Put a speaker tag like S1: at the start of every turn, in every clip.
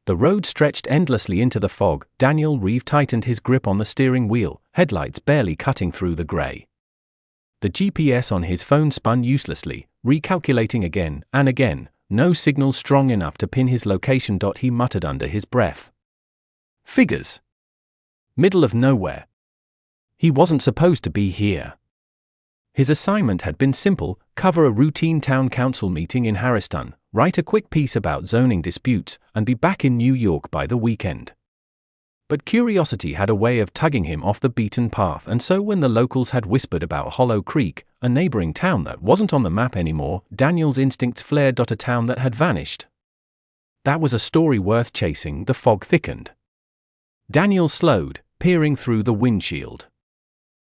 S1: The road stretched endlessly into the fog. Daniel Reeve tightened his grip on the steering wheel, headlights barely cutting through the grey. The GPS on his phone spun uselessly, recalculating again and again, no signal strong enough to pin his location. He muttered under his breath. Figures. Middle of nowhere. He wasn't supposed to be here. His assignment had been simple: cover a routine town council meeting in Harriston, write a quick piece about zoning disputes, and be back in New York by the weekend. But curiosity had a way of tugging him off the beaten path, and so when the locals had whispered about Hollow Creek, a neighboring town that wasn't on the map anymore, Daniel's instincts flared. A town that had vanished. That was a story worth chasing. The fog thickened. Daniel slowed, peering through the windshield.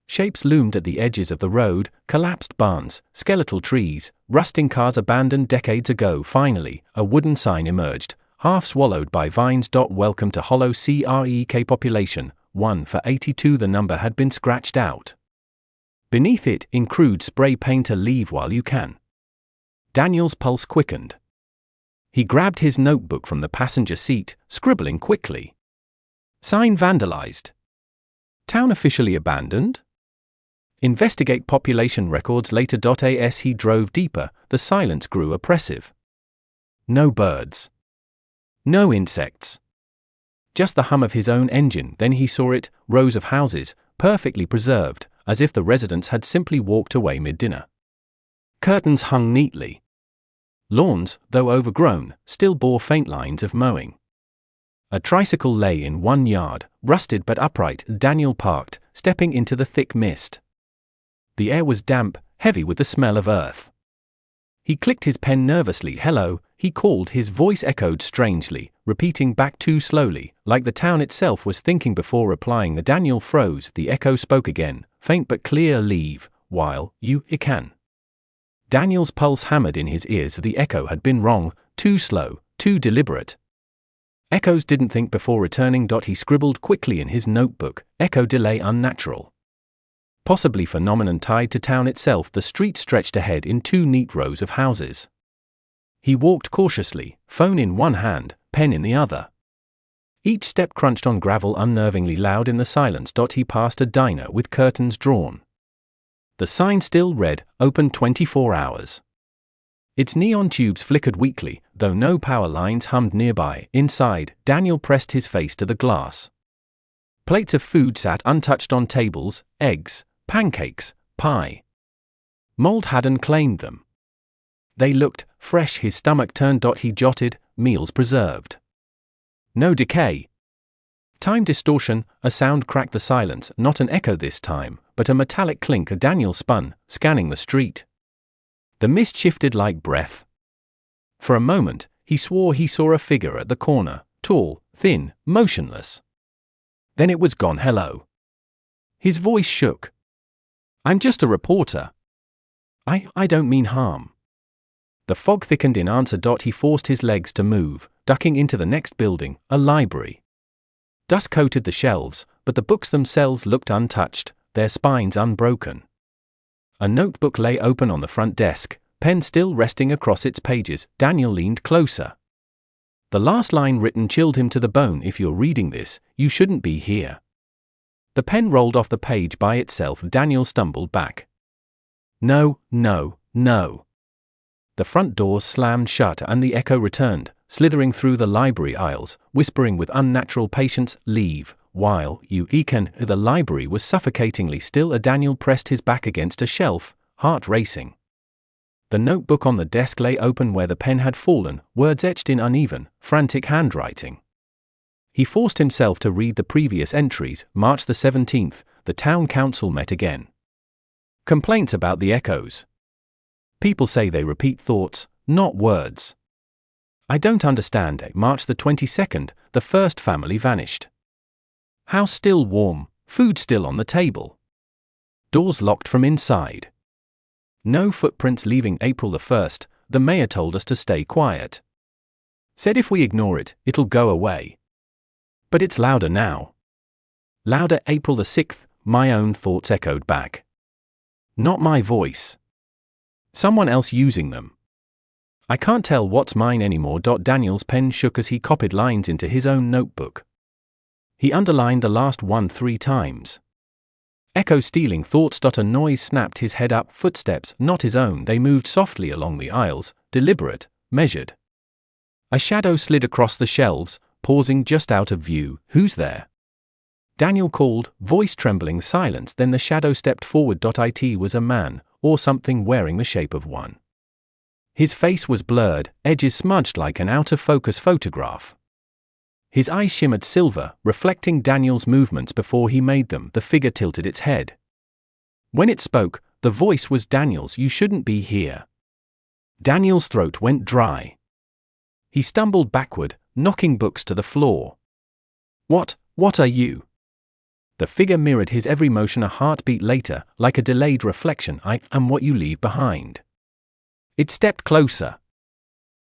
S1: Shapes loomed at the edges of the road: collapsed barns, skeletal trees, rusting cars abandoned decades ago. Finally, a wooden sign emerged, half swallowed by vines. Welcome to Hollow Creek population, 1 for 82. The number had been scratched out. Beneath it, in crude spray paint, leave while you can. Daniel's pulse quickened. He grabbed his notebook from the passenger seat, scribbling quickly. Sign vandalized. Town officially abandoned? Investigate population records later. As he drove deeper, the silence grew oppressive. No birds. No insects. Just the hum of his own engine. Then he saw it, rows of houses, perfectly preserved, as if the residents had simply walked away mid-dinner. Curtains hung neatly. Lawns, though overgrown, still bore faint lines of mowing. A tricycle lay in one yard, rusted but upright. Daniel parked, stepping into the thick mist. The air was damp, heavy with the smell of earth. He clicked his pen nervously. Hello, he called. His voice echoed strangely, repeating back too slowly, like the town itself was thinking before replying. The Daniel froze. The echo spoke again, faint but clear. Leave, while you can. Daniel's pulse hammered in his ears. The echo had been wrong, too slow, too deliberate. Echoes didn't think before returning. He scribbled quickly in his notebook, echo delay unnatural. Possibly phenomenon tied to town itself. The street stretched ahead in 2 neat rows of houses. He walked cautiously, phone in one hand, pen in the other. Each step crunched on gravel, unnervingly loud in the silence. He passed a diner with curtains drawn. The sign still read, open 24 hours. Its neon tubes flickered weakly, though no power lines hummed nearby. Inside, Daniel pressed his face to the glass. Plates of food sat untouched on tables: eggs, pancakes, pie. Mold hadn't claimed them. They looked fresh. His stomach turned. He jotted, meals preserved. No decay. Time distortion. A sound cracked the silence, not an echo this time, but a metallic clink. Daniel spun, scanning the street. The mist shifted like breath. For a moment, he swore he saw a figure at the corner, tall, thin, motionless. Then it was gone. Hello. His voice shook. I'm just a reporter. I don't mean harm. The fog thickened in answer. He forced his legs to move, ducking into the next building, a library. Dust coated the shelves, but the books themselves looked untouched, their spines unbroken. A notebook lay open on the front desk, pen still resting across its pages. Daniel leaned closer. The last line written chilled him to the bone. If you're reading this, you shouldn't be here. The pen rolled off the page by itself. Daniel stumbled back. No, no, no. The front doors slammed shut and the echo returned, slithering through the library aisles, whispering with unnatural patience, leave, while you can. The library was suffocatingly still. Daniel pressed his back against a shelf, heart racing. The notebook on the desk lay open where the pen had fallen, words etched in uneven, frantic handwriting. He forced himself to read the previous entries. March the 17th, the town council met again. Complaints about the echoes. People say they repeat thoughts, not words. I don't understand. March the 22nd, the first family vanished. House still warm, food still on the table. Doors locked from inside. No footprints leaving. April the 1st, the mayor told us to stay quiet. Said if we ignore it, it'll go away. But it's louder now. Louder. April the 6th, my own thoughts echoed back. Not my voice. Someone else using them. I can't tell what's mine anymore. Daniel's pen shook as he copied lines into his own notebook. He underlined the last one 3 times. Echo stealing thoughts. A noise snapped his head up. Footsteps, not his own. They moved softly along the aisles, deliberate, measured. A shadow slid across the shelves, pausing just out of view. Who's there? Daniel called, voice trembling. Silence. Then the shadow stepped forward. It was a man, or something, wearing the shape of one. His face was blurred, edges smudged like an out-of-focus photograph. His eyes shimmered silver, reflecting Daniel's movements before he made them. The figure tilted its head. When it spoke, the voice was Daniel's. You shouldn't be here. Daniel's throat went dry. He stumbled backward, knocking books to the floor. What are you? The figure mirrored his every motion. A heartbeat later, like a delayed reflection. I am what you leave behind. It stepped closer.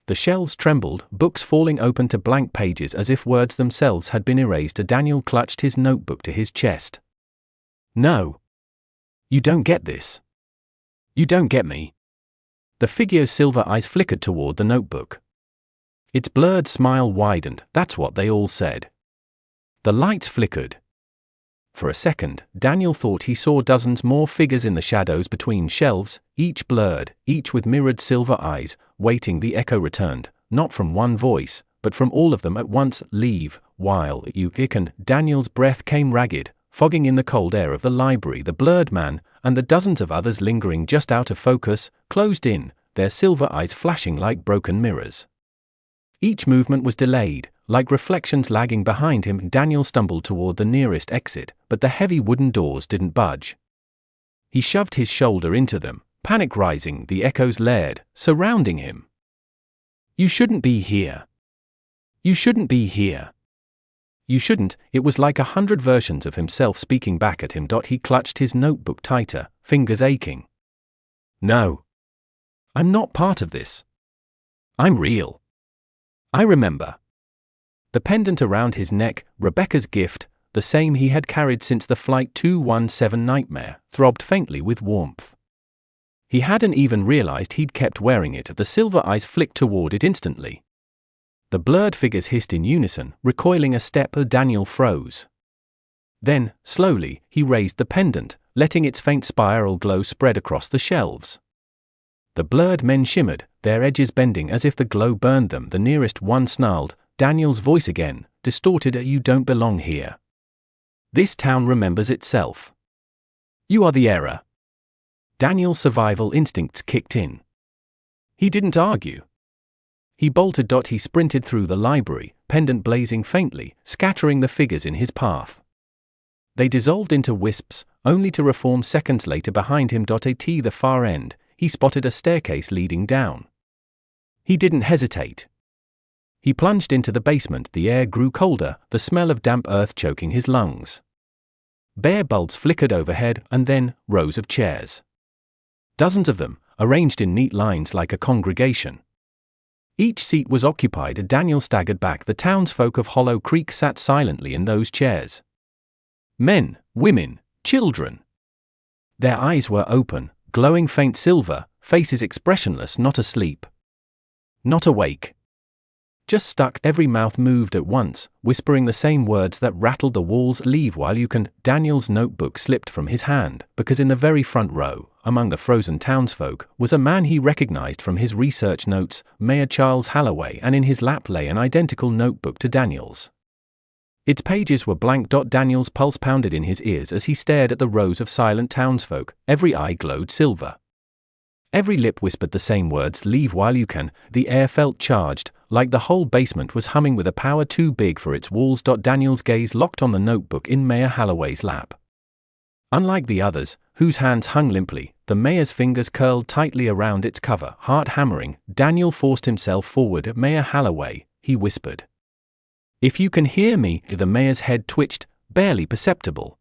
S1: The shelves trembled, books falling open to blank pages as if words themselves had been erased. Daniel clutched his notebook to his chest. No. You don't get this. You don't get me. The figure's silver eyes flickered toward the notebook. Its blurred smile widened. That's what they all said. The lights flickered. For a second, Daniel thought he saw dozens more figures in the shadows between shelves, each blurred, each with mirrored silver eyes, waiting. The echo returned, not from one voice, but from all of them at once. Leave, while you can. Daniel's breath came ragged, fogging in the cold air of the library. The blurred man, and the dozens of others lingering just out of focus, closed in, their silver eyes flashing like broken mirrors. Each movement was delayed, like reflections lagging behind him. Daniel stumbled toward the nearest exit, but the heavy wooden doors didn't budge. He shoved his shoulder into them, panic rising. The echoes layered, surrounding him. You shouldn't be here. You shouldn't be here. You shouldn't. It was like 100 versions of himself speaking back at him. He clutched his notebook tighter, fingers aching. No. I'm not part of this. I'm real. I remember. The pendant around his neck, Rebecca's gift, the same he had carried since the Flight 217 nightmare, throbbed faintly with warmth. He hadn't even realized he'd kept wearing it. The silver eyes flicked toward it instantly. The blurred figures hissed in unison, recoiling a step. Daniel froze. Then, slowly, he raised the pendant, letting its faint spiral glow spread across the shelves. The blurred men shimmered, their edges bending as if the glow burned them. The nearest one snarled, Daniel's voice again, distorted. You don't belong here. This town remembers itself. You are the error. Daniel's survival instincts kicked in. He didn't argue. He bolted. He sprinted through the library, pendant blazing faintly, scattering the figures in his path. They dissolved into wisps, only to reform seconds later behind him. At the far end, he spotted a staircase leading down. He didn't hesitate. He plunged into the basement. The air grew colder, the smell of damp earth choking his lungs. Bare bulbs flickered overhead, and then, rows of chairs. Dozens of them, arranged in neat lines like a congregation. Each seat was occupied. Daniel staggered back. The townsfolk of Hollow Creek sat silently in those chairs. Men, women, children. Their eyes were open, glowing faint silver, faces expressionless. Not asleep. Not awake. Just stuck. Every mouth moved at once, whispering the same words that rattled the walls. Leave while you can. Daniel's notebook slipped from his hand, because in the very front row, among the frozen townsfolk, was a man he recognized from his research notes, Mayor Charles Halloway, and in his lap lay an identical notebook to Daniel's. Its pages were blank. Daniel's pulse pounded in his ears as he stared at the rows of silent townsfolk. Every eye glowed silver. Every lip whispered the same words. Leave while you can. The air felt charged, like the whole basement was humming with a power too big for its walls. Daniel's gaze locked on the notebook in Mayor Halloway's lap. Unlike the others, whose hands hung limply, the mayor's fingers curled tightly around its cover. Heart hammering, Daniel forced himself forward. Mayor Halloway, he whispered. If you can hear me. The mayor's head twitched, barely perceptible.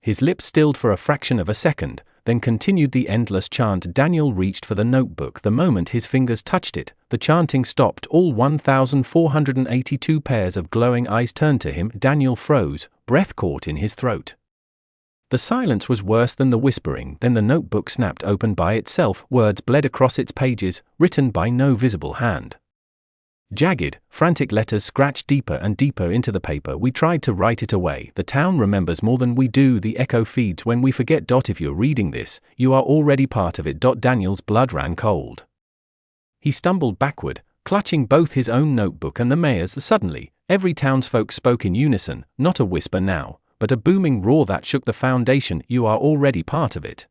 S1: His lips stilled for a fraction of a second, then continued the endless chant. Daniel reached for the notebook. The moment his fingers touched it, the chanting stopped. All 1,482 pairs of glowing eyes turned to him. Daniel froze, breath caught in his throat. The silence was worse than the whispering. Then the notebook snapped open by itself, words bled across its pages, written by no visible hand. Jagged, frantic letters scratched deeper and deeper into the paper. We tried to write it away. The town remembers more than we do. The echo feeds when we forget. If you're reading this, you are already part of it. Daniel's blood ran cold. He stumbled backward, clutching both his own notebook and the mayor's. Suddenly, every townsfolk spoke in unison, not a whisper now, but a booming roar that shook the foundation. You are already part of it.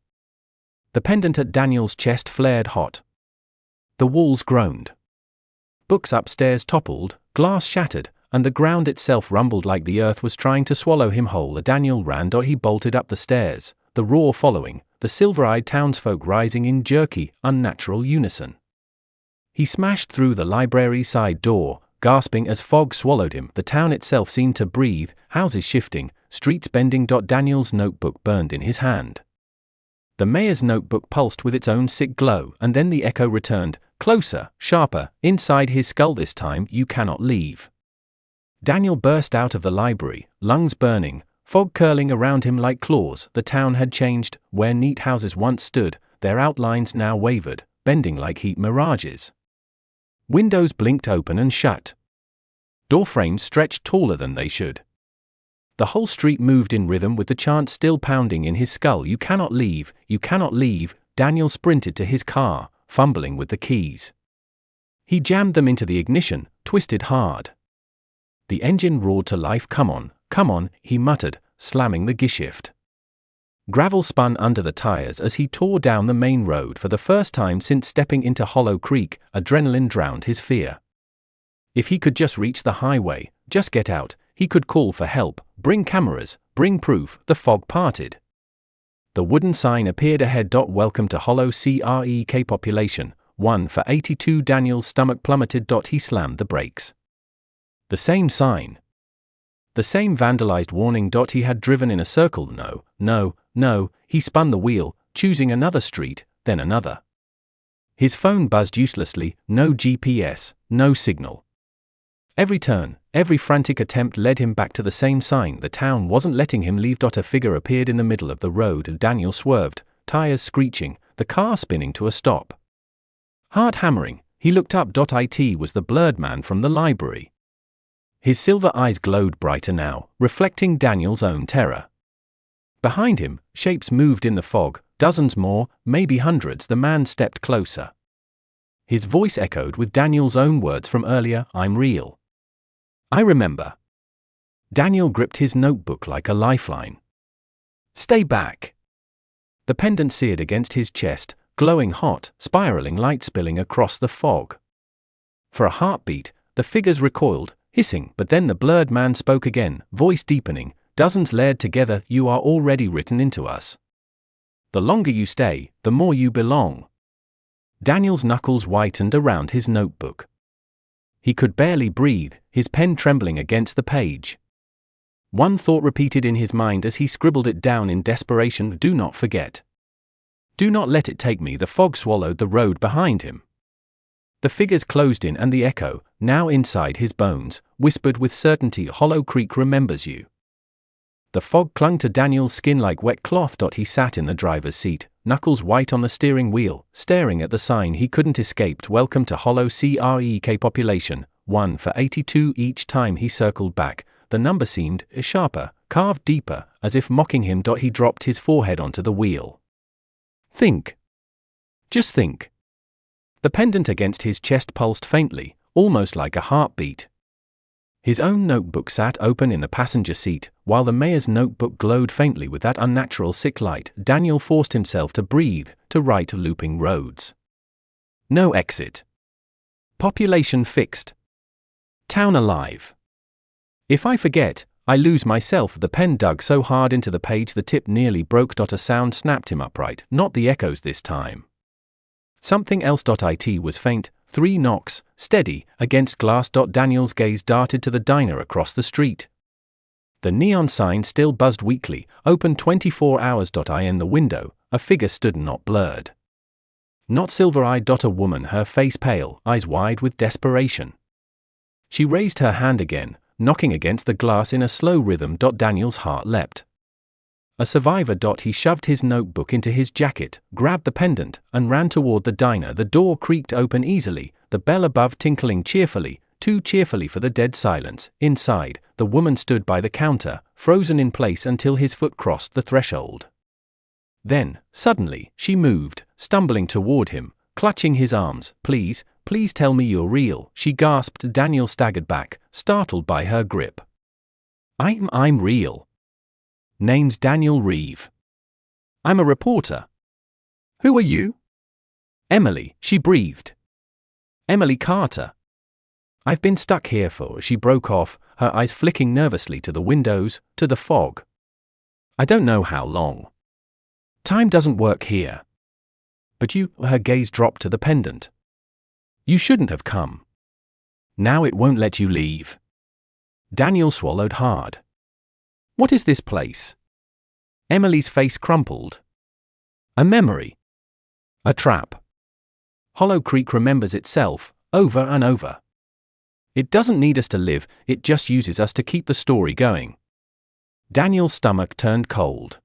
S1: The pendant at Daniel's chest flared hot. The walls groaned. Books upstairs toppled, glass shattered, and the ground itself rumbled like the earth was trying to swallow him whole. Daniel ran. He bolted up the stairs, the roar following, the silver-eyed townsfolk rising in jerky, unnatural unison. He smashed through the library's side door, gasping as fog swallowed him. The town itself seemed to breathe, houses shifting, streets bending. Daniel's notebook burned in his hand. The mayor's notebook pulsed with its own sick glow, and then the echo returned, closer, sharper, inside his skull this time. You cannot leave. Daniel burst out of the library, lungs burning, fog curling around him like claws. The town had changed. Where neat houses once stood, their outlines now wavered, bending like heat mirages. Windows blinked open and shut. Doorframes stretched taller than they should. The whole street moved in rhythm with the chant still pounding in his skull. You cannot leave, you cannot leave. Daniel sprinted to his car, fumbling with the keys. He jammed them into the ignition, twisted hard. The engine roared to life. Come on, he muttered, slamming the gearshift. Gravel spun under the tires as he tore down the main road. For the first time since stepping into Hollow Creek, adrenaline drowned his fear. If he could just reach the highway, just get out, he could call for help, bring cameras, bring proof. The fog parted. The wooden sign appeared ahead. Welcome to Hollow Creek population, 1 for 82. Daniel's stomach plummeted. He slammed the brakes. The same sign. The same vandalized warning. He had driven in a circle. No. He spun the wheel, choosing another street, then another. His phone buzzed uselessly. No GPS, no signal. Every turn, every frantic attempt led him back to the same sign. The town wasn't letting him leave. A figure appeared in the middle of the road. Daniel swerved, tires screeching, the car spinning to a stop. Heart hammering, he looked up. It was the blurred man from the library. His silver eyes glowed brighter now, reflecting Daniel's own terror. Behind him, shapes moved in the fog, dozens more, maybe hundreds. The man stepped closer. His voice echoed with Daniel's own words from earlier. I'm real. I remember. Daniel gripped his notebook like a lifeline. Stay back. The pendant seared against his chest, glowing hot, spiraling light spilling across the fog. For a heartbeat, the figures recoiled, hissing, but then the blurred man spoke again, voice deepening, dozens layered together. You are already written into us. The longer you stay, the more you belong. Daniel's knuckles whitened around his notebook. He could barely breathe, his pen trembling against the page. One thought repeated in his mind as he scribbled it down in desperation. Do not forget. Do not let it take me. The fog swallowed the road behind him. The figures closed in and the echo, now inside his bones, whispered with certainty. Hollow Creek remembers you. The fog clung to Daniel's skin like wet cloth. He sat in the driver's seat, knuckles white on the steering wheel, staring at the sign he couldn't escape. Welcome to Hollow Creek population, 1 for 82. Each time he circled back, the number seemed sharper, carved deeper, as if mocking him. He dropped his forehead onto the wheel. Think. Just think. The pendant against his chest pulsed faintly, almost like a heartbeat. His own notebook sat open in the passenger seat, while the mayor's notebook glowed faintly with that unnatural sick light. Daniel forced himself to breathe, to write looping roads. No exit. Population fixed. Town alive. If I forget, I lose myself. The pen dug so hard into the page the tip nearly broke. A sound snapped him upright, not the echoes this time. Something else. It was faint, 3 knocks, steady, against glass. Daniel's gaze darted to the diner across the street. The neon sign still buzzed weakly, open 24 hours. In the window, a figure stood, not blurred. Not silver-eyed. A woman, her face pale, eyes wide with desperation. She raised her hand again, knocking against the glass in a slow rhythm. Daniel's heart leapt. a survivor. He shoved his notebook into his jacket, grabbed the pendant, and ran toward the diner. The door creaked open easily, the bell above tinkling cheerfully, too cheerfully for the dead silence. Inside, the woman stood by the counter, frozen in place until his foot crossed the threshold. Then, suddenly, she moved, stumbling toward him, clutching his arms. Please, please tell me you're real, she gasped. Daniel staggered back, startled by her grip. I'm real. Name's Daniel Reeve. I'm a reporter. Who are you? Emily, she breathed. Emily Carter. I've been stuck here for, she broke off, her eyes flicking nervously to the windows, to the fog. I don't know how long. Time doesn't work here. But you, her gaze dropped to the pendant. You shouldn't have come. Now it won't let you leave. Daniel swallowed hard. What is this place? Emily's face crumpled. A memory. A trap. Hollow Creek remembers itself, over and over. It doesn't need us to live, it just uses us to keep the story going. Daniel's stomach turned cold.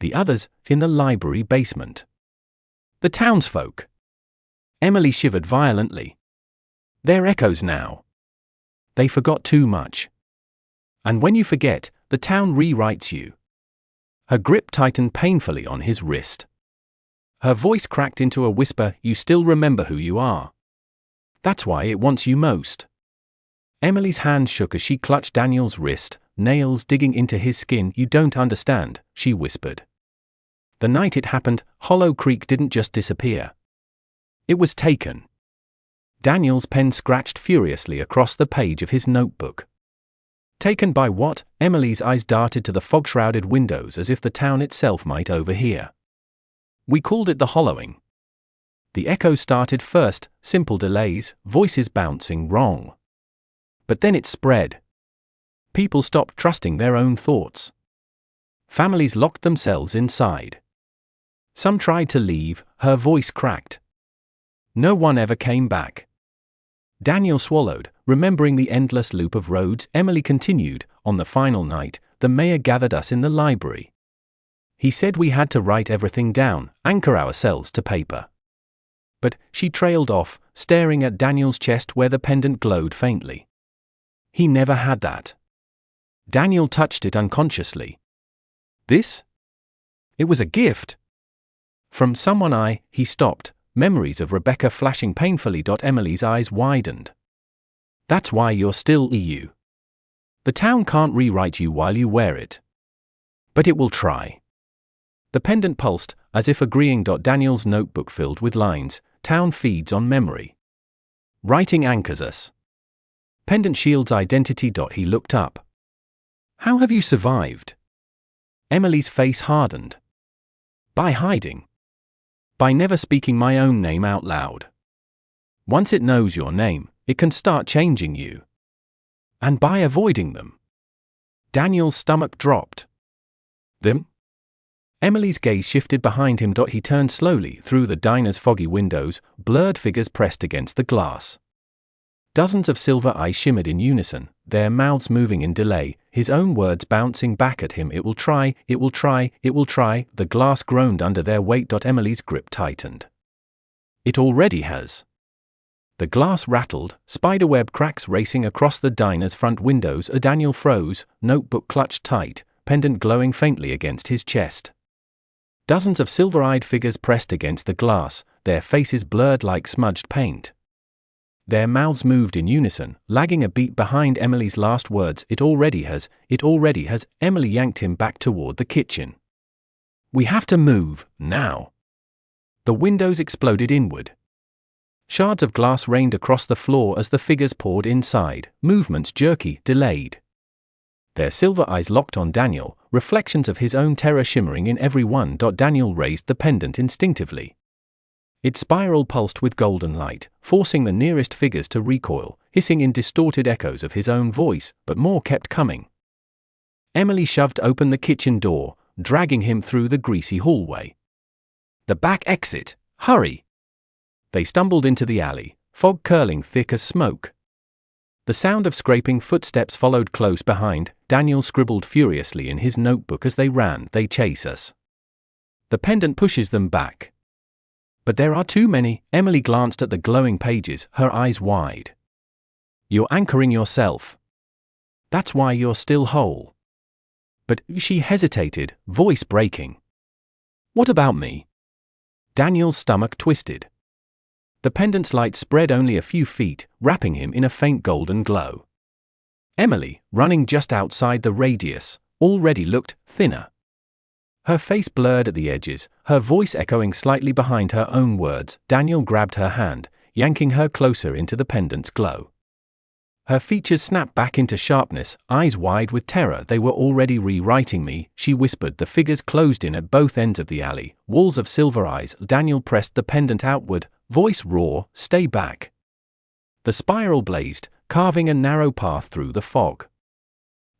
S1: The others, in the library basement. The townsfolk. Emily shivered violently. They're echoes now. They forgot too much. And when you forget, the town rewrites you. Her grip tightened painfully on his wrist. Her voice cracked into a whisper. You still remember who you are. That's why it wants you most. Emily's hand shook as she clutched Daniel's wrist, nails digging into his skin. You don't understand, she whispered. The night it happened, Hollow Creek didn't just disappear. It was taken. Daniel's pen scratched furiously across the page of his notebook. Taken by what? Emily's eyes darted to the fog-shrouded windows as if the town itself might overhear. We called it the hollowing. The echo started first, simple delays, voices bouncing wrong. But then it spread. People stopped trusting their own thoughts. Families locked themselves inside. Some tried to leave, her voice cracked. No one ever came back. Daniel swallowed, remembering the endless loop of roads. Emily continued, on the final night, the mayor gathered us in the library. He said we had to write everything down, anchor ourselves to paper. But, she trailed off, staring at Daniel's chest where the pendant glowed faintly. He never had that. Daniel touched it unconsciously. This? It was a gift. From someone he stopped, memories of Rebecca flashing painfully. Emily's eyes widened. That's why you're still you. The town can't rewrite you while you wear it. But it will try. The pendant pulsed, as if agreeing. Daniel's notebook filled with lines. Town feeds on memory. Writing anchors us. Pendant shields identity. He looked up. How have you survived? Emily's face hardened. By hiding. By never speaking my own name out loud. Once it knows your name, it can start changing you. And by avoiding them. Daniel's stomach dropped. Them? Emily's gaze shifted behind him. He turned slowly through the diner's foggy windows, blurred figures pressed against the glass. Dozens of silver eyes shimmered in unison, their mouths moving in delay, his own words bouncing back at him. It will try, it will try, it will try. The glass groaned under their weight. Emily's grip tightened. It already has. The glass rattled, spiderweb cracks racing across the diner's front windows. Daniel froze, notebook clutched tight, pendant glowing faintly against his chest. Dozens of silver-eyed figures pressed against the glass, their faces blurred like smudged paint. Their mouths moved in unison, lagging a beat behind Emily's last words. It already has, it already has. Emily yanked him back toward the kitchen. We have to move, now. The windows exploded inward. Shards of glass rained across the floor as the figures poured inside, movements jerky, delayed. Their silver eyes locked on Daniel, reflections of his own terror shimmering in every one. Daniel raised the pendant instinctively. Its spiral pulsed with golden light, forcing the nearest figures to recoil, hissing in distorted echoes of his own voice, but more kept coming. Emily shoved open the kitchen door, dragging him through the greasy hallway. The back exit, hurry! They stumbled into the alley, fog curling thick as smoke. The sound of scraping footsteps followed close behind. Daniel scribbled furiously in his notebook as they ran. They chase us. The pendant pushes them back. But there are too many. Emily glanced at the glowing pages, her eyes wide. You're anchoring yourself. That's why you're still whole. But she hesitated, voice breaking. What about me? Daniel's stomach twisted. The pendant's light spread only a few feet, wrapping him in a faint golden glow. Emily, running just outside the radius, already looked thinner. Her face blurred at the edges, her voice echoing slightly behind her own words. Daniel grabbed her hand, yanking her closer into the pendant's glow. Her features snapped back into sharpness, eyes wide with terror. They were already rewriting me, she whispered. The figures closed in at both ends of the alley, walls of silver eyes. Daniel pressed the pendant outward, voice raw, stay back. The spiral blazed, carving a narrow path through the fog.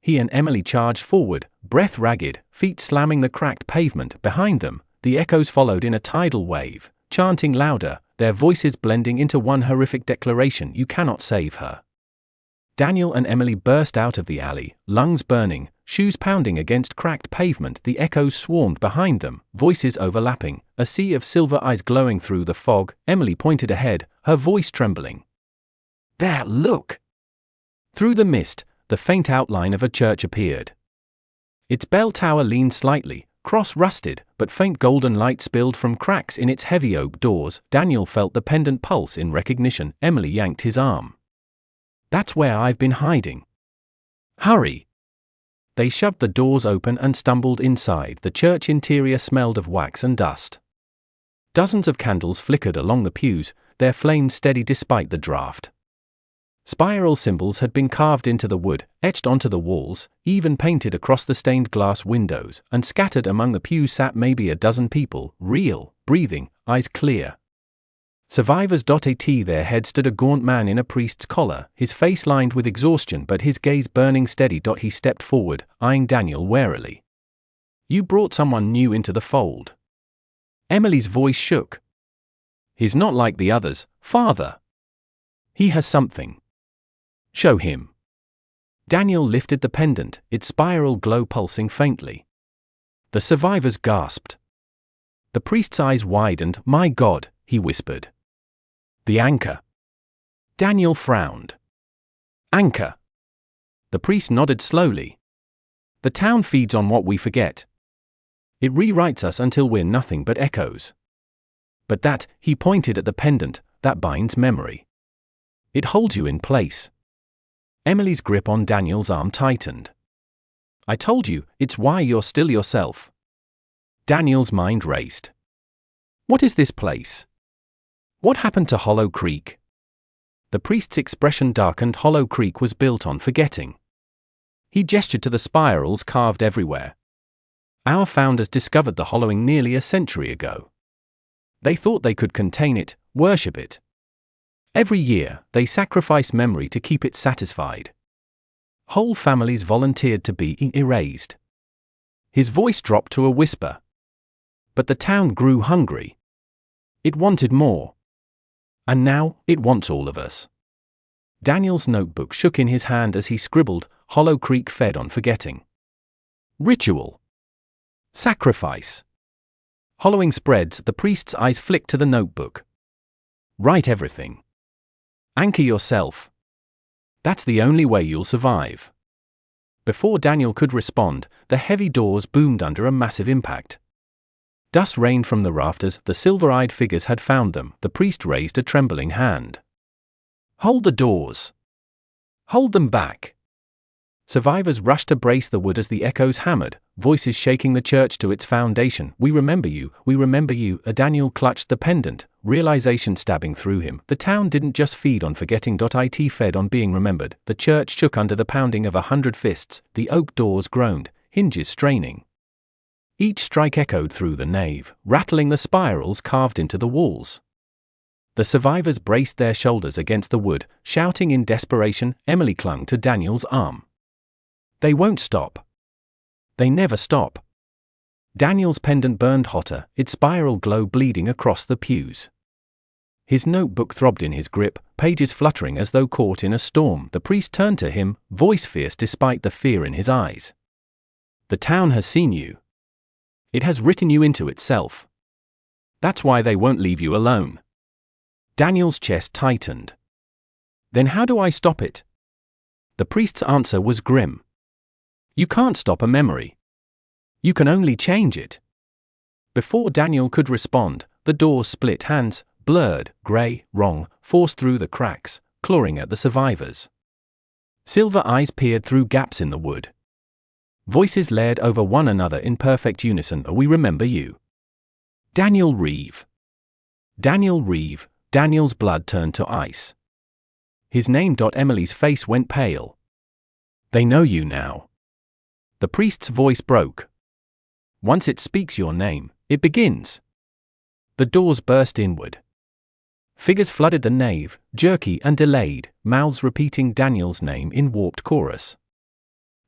S1: He and Emily charged forward, breath ragged, feet slamming the cracked pavement. Behind them, the echoes followed in a tidal wave, chanting louder, their voices blending into one horrific declaration: you cannot save her. Daniel and Emily burst out of the alley, lungs burning, shoes pounding against cracked pavement. The echoes swarmed behind them, voices overlapping, a sea of silver eyes glowing through the fog. Emily pointed ahead, her voice trembling. There, look! Through the mist, the faint outline of a church appeared. Its bell tower leaned slightly, cross-rusted, but faint golden light spilled from cracks in its heavy oak doors. Daniel felt the pendant pulse in recognition. Emily yanked his arm. That's where I've been hiding. Hurry! They shoved the doors open and stumbled inside. The church interior smelled of wax and dust. Dozens of candles flickered along the pews, their flames steady despite the draft. Spiral symbols had been carved into the wood, etched onto the walls, even painted across the stained glass windows, and scattered among the pews sat maybe a dozen people, real, breathing, eyes clear. Survivors.at their head stood a gaunt man in a priest's collar, his face lined with exhaustion but his gaze burning steady. He stepped forward, eyeing Daniel warily. You brought someone new into the fold. Emily's voice shook. He's not like the others, Father. He has something. Show him. Daniel lifted the pendant, its spiral glow pulsing faintly. The survivors gasped. The priest's eyes widened. My God, he whispered. The anchor. Daniel frowned. Anchor. The priest nodded slowly. The town feeds on what we forget. It rewrites us until we're nothing but echoes. But that, he pointed at the pendant, that binds memory. It holds you in place. Emily's grip on Daniel's arm tightened. I told you, it's why you're still yourself. Daniel's mind raced. What is this place? What happened to Hollow Creek? The priest's expression darkened. Hollow Creek was built on forgetting. He gestured to the spirals carved everywhere. Our founders discovered the hollowing nearly a century ago. They thought they could contain it, worship it. Every year, they sacrificed memory to keep it satisfied. Whole families volunteered to be erased. His voice dropped to a whisper. But the town grew hungry. It wanted more. And now, it wants all of us. Daniel's notebook shook in his hand as he scribbled, Hollow Creek fed on forgetting. Ritual. Sacrifice. Hollowing spreads. The priest's eyes flicked to the notebook. Write everything. Anchor yourself. That's the only way you'll survive. Before Daniel could respond, the heavy doors boomed under a massive impact. Dust rained from the rafters. The silver-eyed figures had found them. The priest raised a trembling hand. Hold the doors. Hold them back. Survivors rushed to brace the wood as the echoes hammered, voices shaking the church to its foundation. We remember you, we remember you. Daniel clutched the pendant, realization stabbing through him. The town didn't just feed on forgetting. It fed on being remembered. The church shook under the pounding of 100 fists. The oak doors groaned, hinges straining. Each strike echoed through the nave, rattling the spirals carved into the walls. The survivors braced their shoulders against the wood, shouting in desperation. Emily clung to Daniel's arm. They won't stop. They never stop. Daniel's pendant burned hotter, its spiral glow bleeding across the pews. His notebook throbbed in his grip, pages fluttering as though caught in a storm. The priest turned to him, voice fierce despite the fear in his eyes. The town has seen you. It has written you into itself. That's why they won't leave you alone. Daniel's chest tightened. Then how do I stop it? The priest's answer was grim. You can't stop a memory. You can only change it. Before Daniel could respond, the doors split, hands, blurred, grey, wrong, forced through the cracks, clawing at the survivors. Silver eyes peered through gaps in the wood. Voices layered over one another in perfect unison. We remember you. Daniel Reeve. Daniel Reeve. Daniel's blood turned to ice. His name. Emily's face went pale. They know you now. The priest's voice broke. Once it speaks your name, it begins. The doors burst inward. Figures flooded the nave, jerky and delayed, mouths repeating Daniel's name in warped chorus.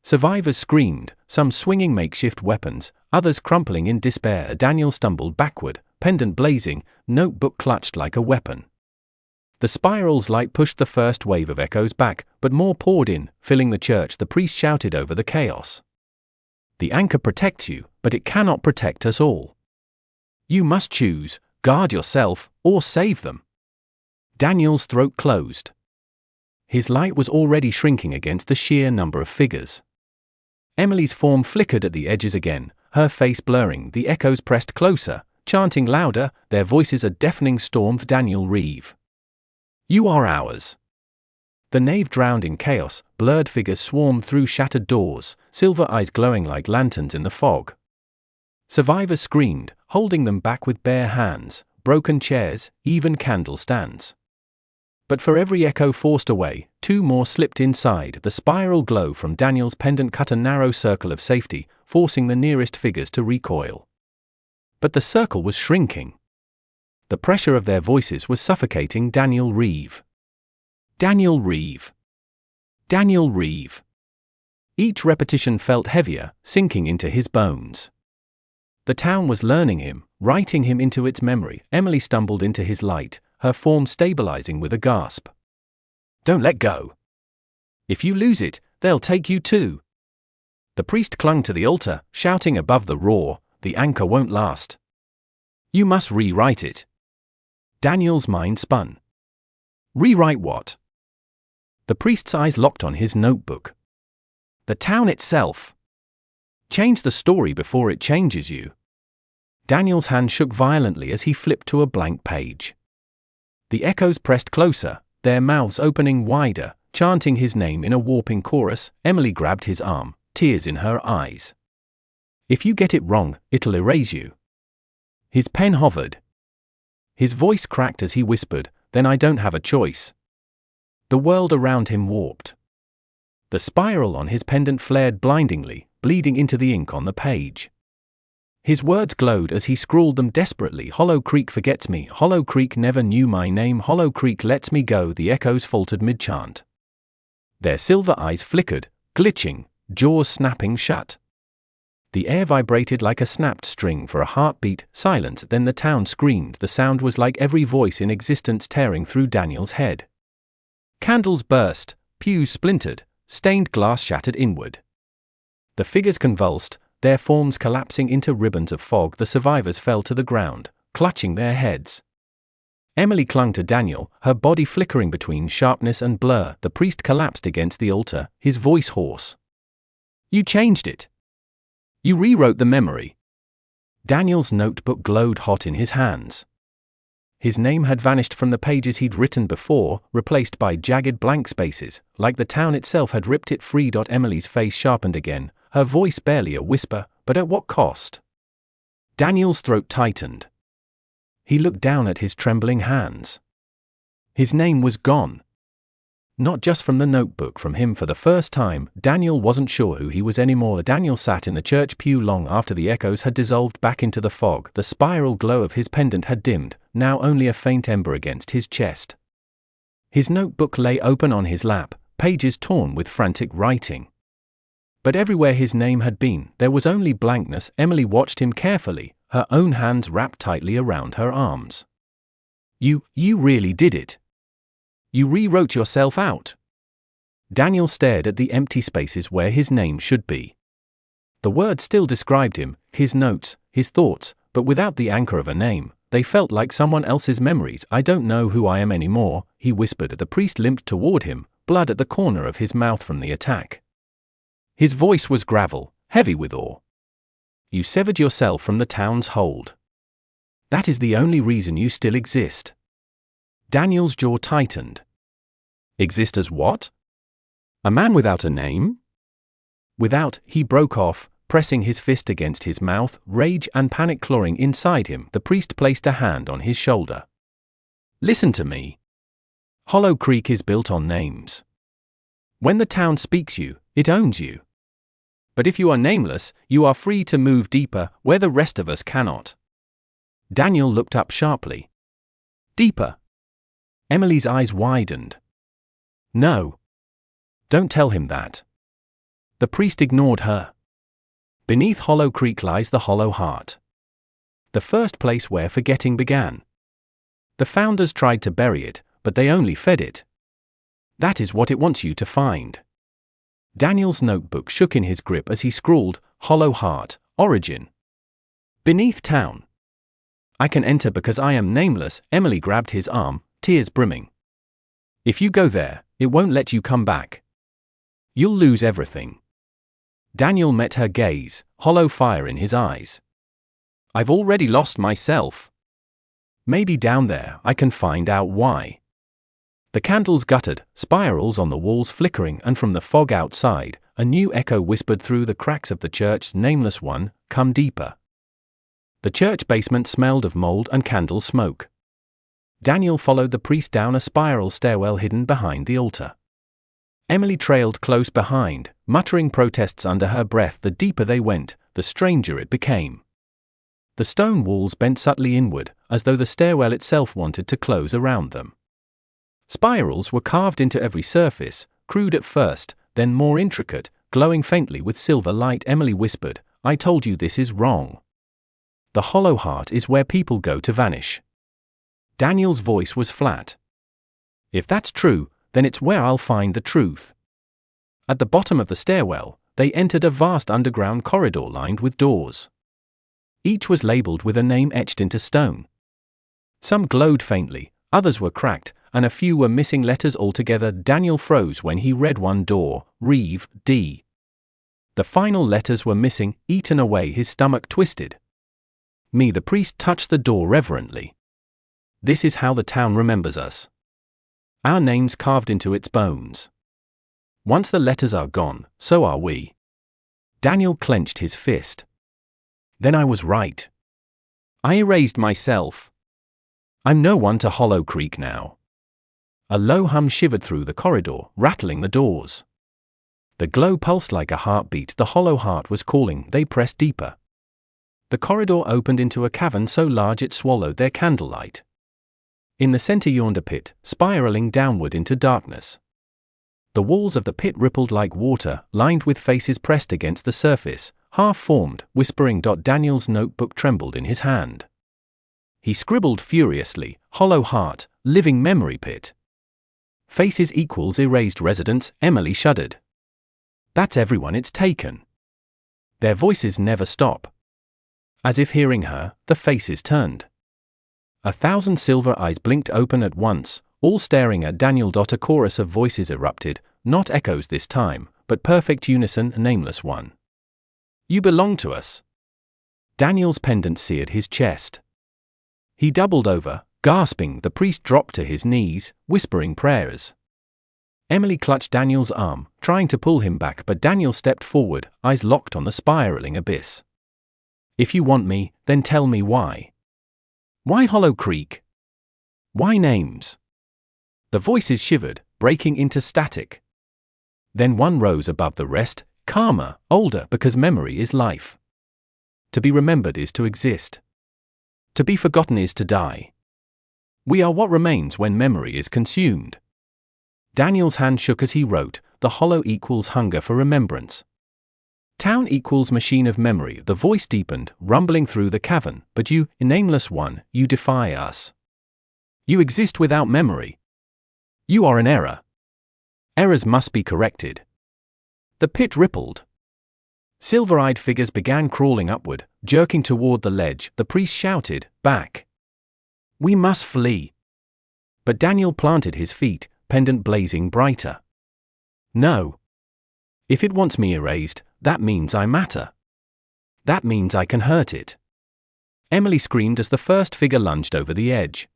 S1: Survivors screamed, some swinging makeshift weapons, others crumpling in despair. Daniel stumbled backward, pendant blazing, notebook clutched like a weapon. The spiral's light pushed the first wave of echoes back, but more poured in, filling the church. The priest shouted over the chaos. The anchor protects you, but it cannot protect us all. You must choose, guard yourself, or save them. Daniel's throat closed. His light was already shrinking against the sheer number of figures. Emily's form flickered at the edges again, her face blurring. The echoes pressed closer, chanting louder, their voices a deafening storm. Daniel Reeve. You are ours. The nave drowned in chaos, blurred figures swarmed through shattered doors, silver eyes glowing like lanterns in the fog. Survivors screamed, holding them back with bare hands, broken chairs, even candle stands. But for every echo forced away, two more slipped inside. The spiral glow from Daniel's pendant cut a narrow circle of safety, forcing the nearest figures to recoil. But the circle was shrinking. The pressure of their voices was suffocating. Daniel Reeve. Daniel Reeve. Daniel Reeve. Each repetition felt heavier, sinking into his bones. The town was learning him, writing him into its memory. Emily stumbled into his light, her form stabilizing with a gasp. Don't let go. If you lose it, they'll take you too. The priest clung to the altar, shouting above the roar, the anchor won't last. You must rewrite it. Daniel's mind spun. Rewrite what? The priest's eyes locked on his notebook. The town itself. Change the story before it changes you. Daniel's hand shook violently as he flipped to a blank page. The echoes pressed closer, their mouths opening wider, chanting his name in a warping chorus. Emily grabbed his arm, tears in her eyes. If you get it wrong, it'll erase you. His pen hovered. His voice cracked as he whispered, then I don't have a choice. The world around him warped. The spiral on his pendant flared blindingly, bleeding into the ink on the page. His words glowed as he scrawled them desperately. Hollow Creek forgets me, Hollow Creek never knew my name, Hollow Creek lets me go. The echoes faltered mid-chant. Their silver eyes flickered, glitching, jaws snapping shut. The air vibrated like a snapped string for a heartbeat. Silence. Then the town screamed. The sound was like every voice in existence tearing through Daniel's head. Candles burst, pews splintered, stained glass shattered inward. The figures convulsed, their forms collapsing into ribbons of fog. The survivors fell to the ground, clutching their heads. Emily clung to Daniel, her body flickering between sharpness and blur. The priest collapsed against the altar, his voice hoarse. You changed it. You rewrote the memory. Daniel's notebook glowed hot in his hands. His name had vanished from the pages he'd written before, replaced by jagged blank spaces, like the town itself had ripped it free. Emily's face sharpened again, her voice barely a whisper, but at what cost? Daniel's throat tightened. He looked down at his trembling hands. His name was gone. Not just from the notebook, from him. For the first time, Daniel wasn't sure who he was anymore. Daniel sat in the church pew long after the echoes had dissolved back into the fog. The spiral glow of his pendant had dimmed, now only a faint ember against his chest. His notebook lay open on his lap, pages torn with frantic writing. But everywhere his name had been, there was only blankness. Emily watched him carefully, her own hands wrapped tightly around her arms. You really did it. You rewrote yourself out. Daniel stared at the empty spaces where his name should be. The words still described him, his notes, his thoughts, but without the anchor of a name. They felt like someone else's memories. I don't know who I am anymore, he whispered. The priest limped toward him, blood at the corner of his mouth from the attack. His voice was gravel, heavy with awe. You severed yourself from the town's hold. That is the only reason you still exist. Daniel's jaw tightened. Exist as what? A man without a name? Without, he broke off, pressing his fist against his mouth, rage and panic clawing inside him. The priest placed a hand on his shoulder. Listen to me. Hollow Creek is built on names. When the town speaks you, it owns you. But if you are nameless, you are free to move deeper, where the rest of us cannot. Daniel looked up sharply. Deeper. Emily's eyes widened. No. Don't tell him that. The priest ignored her. Beneath Hollow Creek lies the Hollow Heart. The first place where forgetting began. The founders tried to bury it, but they only fed it. That is what it wants you to find. Daniel's notebook shook in his grip as he scrawled, Hollow Heart, Origin. Beneath town. I can enter because I am nameless. Emily grabbed his arm, tears brimming. If you go there, it won't let you come back. You'll lose everything. Daniel met her gaze, hollow fire in his eyes. I've already lost myself. Maybe down there I can find out why. The candles guttered, spirals on the walls flickering, and from the fog outside, a new echo whispered through the cracks of the church's nameless one, come deeper. The church basement smelled of mold and candle smoke. Daniel followed the priest down a spiral stairwell hidden behind the altar. Emily trailed close behind, muttering protests under her breath. The deeper they went, the stranger it became. The stone walls bent subtly inward, as though the stairwell itself wanted to close around them. Spirals were carved into every surface, crude at first, then more intricate, glowing faintly with silver light. Emily whispered, I told you this is wrong. The Hollow Heart is where people go to vanish. Daniel's voice was flat. If that's true, then it's where I'll find the truth. At the bottom of the stairwell, they entered a vast underground corridor lined with doors. Each was labeled with a name etched into stone. Some glowed faintly, others were cracked, and a few were missing letters altogether. Daniel froze when he read one door, Reeve, D. The final letters were missing, eaten away. His stomach twisted. The priest touched the door reverently. This is how the town remembers us. Our names carved into its bones. Once the letters are gone, so are we. Daniel clenched his fist. Then I was right. I erased myself. I'm no one to Hollow Creek now. A low hum shivered through the corridor, rattling the doors. The glow pulsed like a heartbeat. The Hollow Heart was calling. They pressed deeper. The corridor opened into a cavern so large it swallowed their candlelight. In the center yawned a pit, spiraling downward into darkness. The walls of the pit rippled like water, lined with faces pressed against the surface, half-formed, whispering. Daniel's notebook trembled in his hand. He scribbled furiously, Hollow Heart, living memory pit. Faces equals erased residents. Emily shuddered. That's everyone it's taken. Their voices never stop. As if hearing her, the faces turned. 1,000 silver eyes blinked open at once, all staring at Daniel. A chorus of voices erupted, not echoes this time, but perfect unison. A nameless one. You belong to us. Daniel's pendant seared his chest. He doubled over, gasping. The priest dropped to his knees, whispering prayers. Emily clutched Daniel's arm, trying to pull him back, but Daniel stepped forward, eyes locked on the spiraling abyss. If you want me, then tell me why. Why Hollow Creek? Why names? The voices shivered, breaking into static. Then one rose above the rest, calmer, older, because memory is life. To be remembered is to exist. To be forgotten is to die. We are what remains when memory is consumed. Daniel's hand shook as he wrote, the hollow equals hunger for remembrance. Town equals machine of memory. The voice deepened, rumbling through the cavern. But you, nameless one, you defy us. You exist without memory. You are an error. Errors must be corrected. The pit rippled. Silver-eyed figures began crawling upward, jerking toward the ledge. The priest shouted, "Back! We must flee!" But Daniel planted his feet, pendant blazing brighter. "No. If it wants me erased, that means I matter. That means I can hurt it." Emily screamed as the first figure lunged over the edge.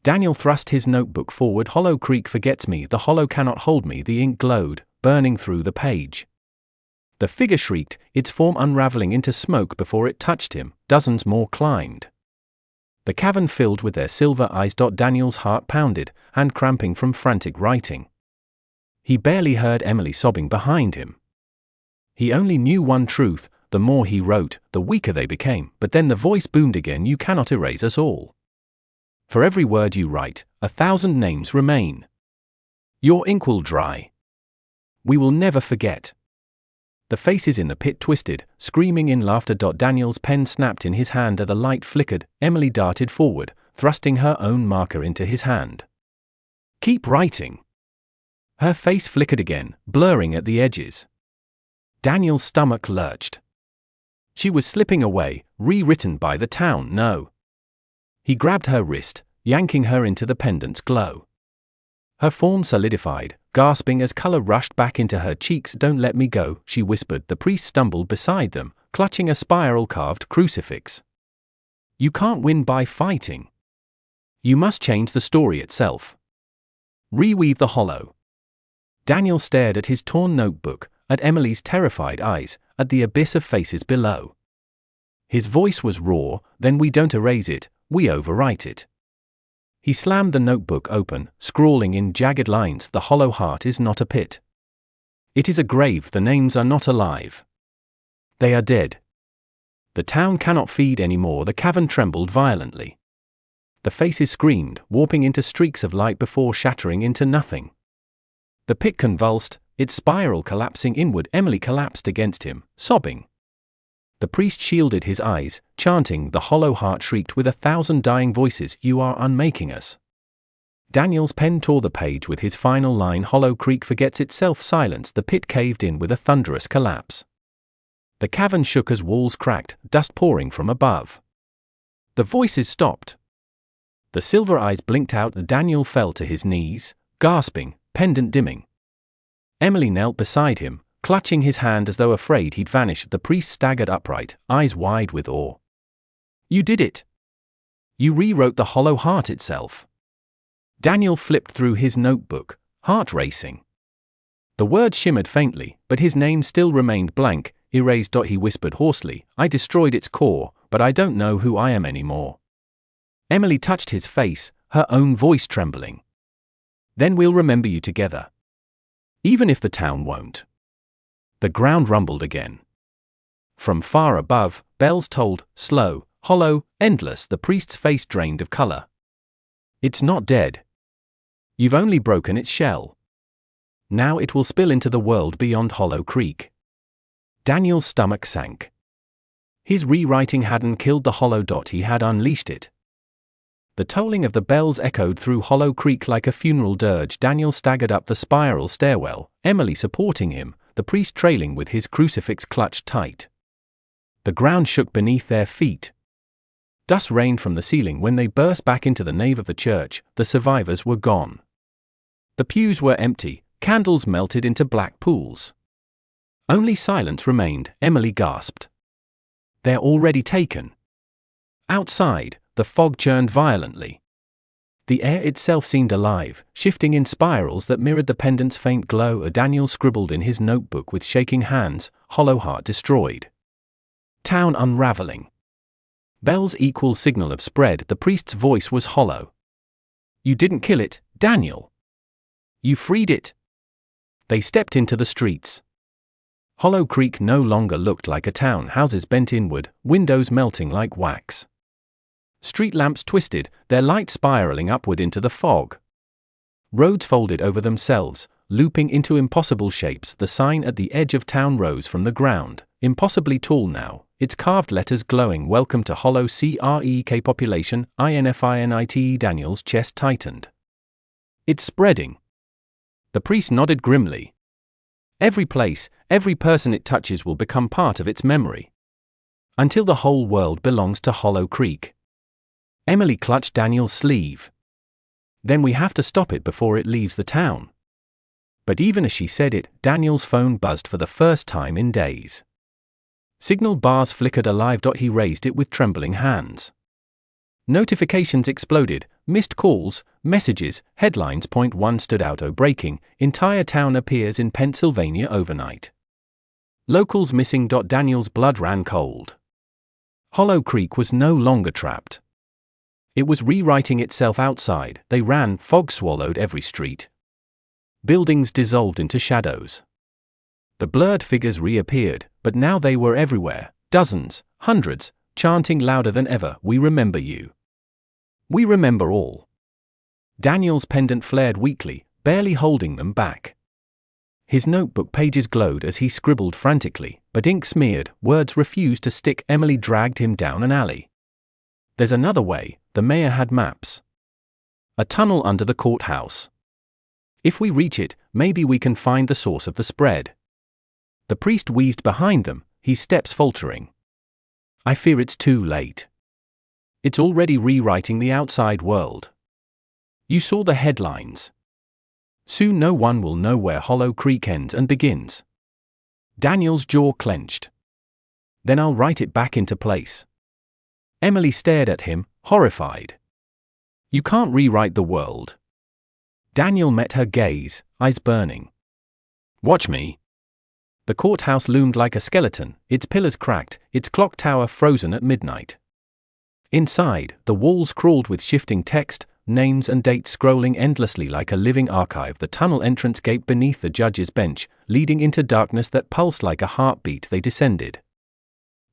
S1: Daniel thrust his notebook forward. "Hollow Creek forgets me, the hollow cannot hold me." The ink glowed, burning through the page. The figure shrieked, its form unraveling into smoke before it touched him. Dozens more climbed. The cavern filled with their silver eyes. Daniel's heart pounded, hand cramping from frantic writing. He barely heard Emily sobbing behind him. He only knew one truth: the more he wrote, the weaker they became. But then the voice boomed again, "You cannot erase us all. For every word you write, 1,000 names remain. Your ink will dry. We will never forget." The faces in the pit twisted, screaming in laughter. Daniel's pen snapped in his hand as the light flickered. Emily darted forward, thrusting her own marker into his hand. "Keep writing." Her face flickered again, blurring at the edges. Daniel's stomach lurched. She was slipping away, rewritten by the town. No. He grabbed her wrist, yanking her into the pendant's glow. Her form solidified, gasping as color rushed back into her cheeks. "Don't let me go," she whispered. The priest stumbled beside them, clutching a spiral-carved crucifix. "You can't win by fighting. You must change the story itself. Reweave the hollow." Daniel stared at his torn notebook, at Emily's terrified eyes, at the abyss of faces below. His voice was raw. "Then we don't erase it, we overwrite it." He slammed the notebook open, scrawling in jagged lines, "The hollow heart is not a pit. It is a grave. The names are not alive. They are dead. The town cannot feed anymore." The cavern trembled violently. The faces screamed, warping into streaks of light before shattering into nothing. The pit convulsed, its spiral collapsing inward. Emily collapsed against him, sobbing. The priest shielded his eyes, chanting. The hollow heart shrieked with 1,000 dying voices, "You are unmaking us." Daniel's pen tore the page with his final line. "Hollow Creek forgets itself." Silence. The pit caved in with a thunderous collapse. The cavern shook as walls cracked, dust pouring from above. The voices stopped. The silver eyes blinked out. Daniel fell to his knees, gasping, pendant dimming. Emily knelt beside him, clutching his hand as though afraid he'd vanish. The priest staggered upright, eyes wide with awe. "You did it! You rewrote the hollow heart itself." Daniel flipped through his notebook, heart racing. The words shimmered faintly, but his name still remained blank. "Erased." He whispered hoarsely, "I destroyed its core, but I don't know who I am anymore." Emily touched his face, her own voice trembling. "Then we'll remember you together. Even if the town won't." The ground rumbled again. From far above, bells tolled, slow, hollow, endless. The priest's face drained of color. "It's not dead. You've only broken its shell. Now it will spill into the world beyond Hollow Creek." Daniel's stomach sank. His rewriting hadn't killed the hollow. He had unleashed it. The tolling of the bells echoed through Hollow Creek like a funeral dirge. Daniel staggered up the spiral stairwell, Emily supporting him, the priest trailing with his crucifix clutched tight. The ground shook beneath their feet. Dust rained from the ceiling when they burst back into the nave of the church. The survivors were gone. The pews were empty, candles melted into black pools. Only silence remained. Emily gasped. "They're already taken." Outside, the fog churned violently. The air itself seemed alive, shifting in spirals that mirrored the pendant's faint glow. Daniel scribbled in his notebook with shaking hands, "Hollow heart destroyed. Town unraveling. Bells equal signal of spread." The priest's voice was hollow. "You didn't kill it, Daniel. You freed it." They stepped into the streets. Hollow Creek no longer looked like a town. Houses bent inward, windows melting like wax. Street lamps twisted, their light spiraling upward into the fog. Roads folded over themselves, looping into impossible shapes. The sign at the edge of town rose from the ground, impossibly tall now, its carved letters glowing. "Welcome to Hollow Creek population, INFINITE." Daniel's chest tightened. "It's spreading." The priest nodded grimly. "Every place, every person it touches will become part of its memory. Until the whole world belongs to Hollow Creek." Emily clutched Daniel's sleeve. "Then we have to stop it before it leaves the town." But even as she said it, Daniel's phone buzzed for the first time in days. Signal bars flickered alive. He raised it with trembling hands. Notifications exploded, missed calls, messages, headlines. Point 1 stood out. "Oh, breaking, entire town appears in Pennsylvania overnight. Locals missing." Daniel's blood ran cold. Hollow Creek was no longer trapped. It was rewriting itself outside. They ran, fog swallowed every street. Buildings dissolved into shadows. The blurred figures reappeared, but now they were everywhere, dozens, hundreds, chanting louder than ever, "We remember you. We remember all." Daniel's pendant flared weakly, barely holding them back. His notebook pages glowed as he scribbled frantically, but ink smeared, words refused to stick. Emily dragged him down an alley. "There's another way." The mayor had maps. "A tunnel under the courthouse. If we reach it, maybe we can find the source of the spread." The priest wheezed behind them, his steps faltering. "I fear it's too late. It's already rewriting the outside world. You saw the headlines. Soon no one will know where Hollow Creek ends and begins." Daniel's jaw clenched. "Then I'll write it back into place." Emily stared at him, horrified. "You can't rewrite the world." Daniel met her gaze, eyes burning. "Watch me." The courthouse loomed like a skeleton, its pillars cracked, its clock tower frozen at midnight. Inside, the walls crawled with shifting text, names and dates scrolling endlessly like a living archive. The tunnel entrance gaped beneath the judge's bench, leading into darkness that pulsed like a heartbeat. They descended.